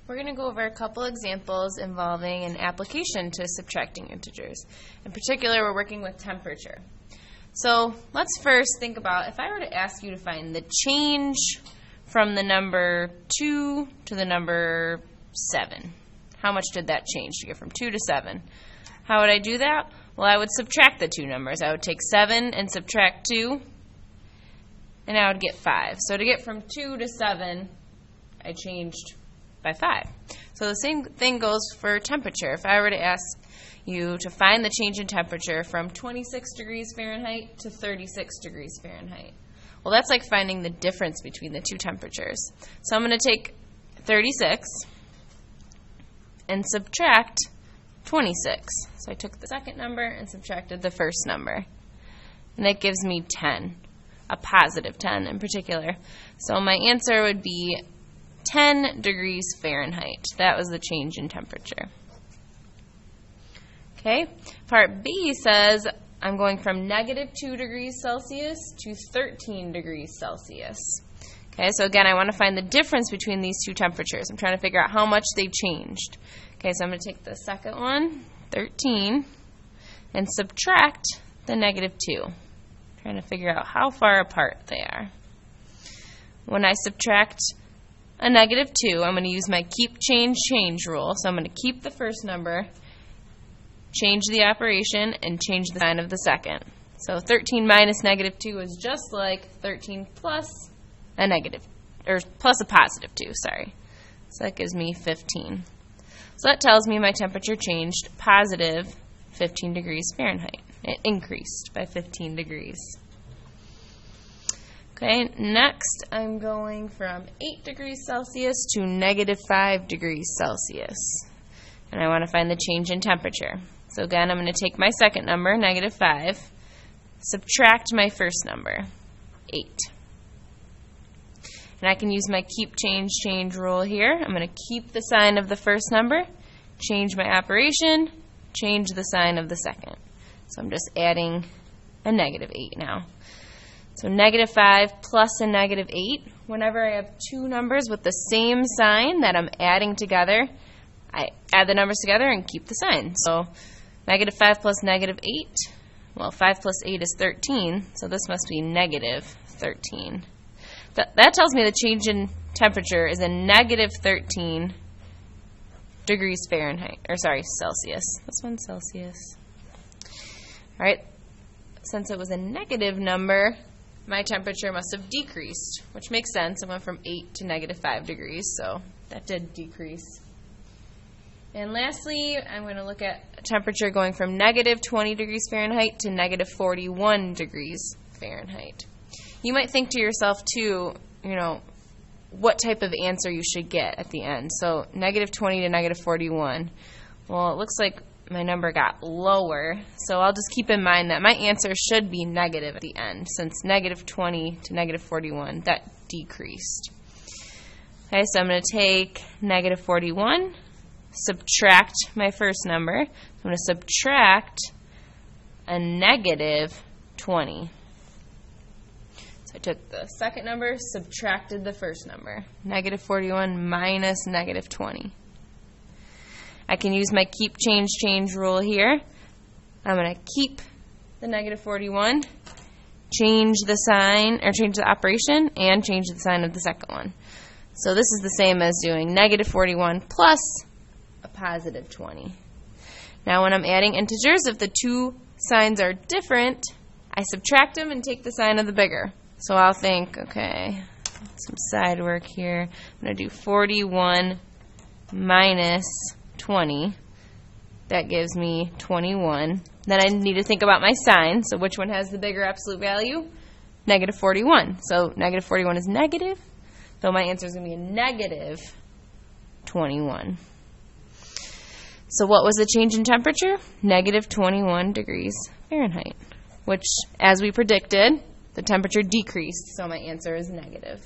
we're going to go over a couple examples involving an application to subtracting integers. In particular, we're working with temperature. So let's first think about if I were to ask you to find the change from the number 2 to the number 7. How much did that change to get from 2 to 7? How would I do that? Well, I would subtract the two numbers. I would take 7 and subtract 2, and I would get 5. So to get from 2 to 7, I changed by 5. So the same thing goes for temperature. If I were to ask you to find the change in temperature from 26 degrees Fahrenheit to 36 degrees Fahrenheit. Well, that's like finding the difference between the two temperatures. So I'm going to take 36 and subtract 26. So I took the second number and subtracted the first number. And that gives me 10, a positive 10 in particular. So my answer would be 10 degrees Fahrenheit. That was the change in temperature. Okay, part B says I'm going from negative 2 degrees Celsius to 13 degrees Celsius. Okay, so again, I want to find the difference between these two temperatures. I'm trying to figure out how much they've changed. Okay, so I'm going to take the second one, 13, and subtract the negative 2. Trying to figure out how far apart they are. When I subtract a negative 2, I'm going to use my keep, change, change rule. So I'm going to keep the first number, change the operation, and change the sign of the second. So 13 minus negative 2 is just like 13 plus a negative, or plus a positive 2, sorry. So that gives me 15. So that tells me my temperature changed positive 15 degrees Fahrenheit. It increased by 15 degrees. Okay, next I'm going from 8 degrees Celsius to negative 5 degrees Celsius. And I want to find the change in temperature. So again, I'm going to take my second number, negative 5, subtract my first number, 8. And I can use my keep, change, change rule here. I'm going to keep the sign of the first number, change my operation, change the sign of the second. So I'm just adding a negative 8 now. So negative 5 plus a negative 8. Whenever I have two numbers with the same sign that I'm adding together, I add the numbers together and keep the sign. So negative 5 plus negative 8, well, 5 plus 8 is 13, so this must be negative 13. That tells me the change in temperature is a negative 13 degrees Fahrenheit, or sorry, Celsius. This one's Celsius. All right, since it was a negative number, my temperature must have decreased, which makes sense. It went from 8 to negative 5 degrees, so that did decrease. And lastly, I'm going to look at temperature going from negative 20 degrees Fahrenheit to negative 41 degrees Fahrenheit. You might think to yourself, too, what type of answer you should get at the end. So negative 20 to negative 41. Well, it looks like my number got lower, so I'll just keep in mind that my answer should be negative at the end, since negative 20 to negative 41, that decreased. Okay, so I'm going to take negative 41, subtract my first number. I'm going to subtract a negative 20. So I took the second number, subtracted the first number. Negative 41 minus negative 20. I can use my keep, change, change rule here. I'm going to keep the negative 41, change the sign, or change the operation, and change the sign of the second one. So this is the same as doing negative 41 plus a positive 20. Now when I'm adding integers, if the two signs are different, I subtract them and take the sign of the bigger. So I'll think, okay, some side work here. I'm going to do 41 minus 20. That gives me 21. Then I need to think about my sign. So which one has the bigger absolute value? Negative 41. So negative 41 is negative. So my answer is going to be a negative 21. So what was the change in temperature? Negative 21 degrees Fahrenheit, which, as we predicted, the temperature decreased, so my answer is negative.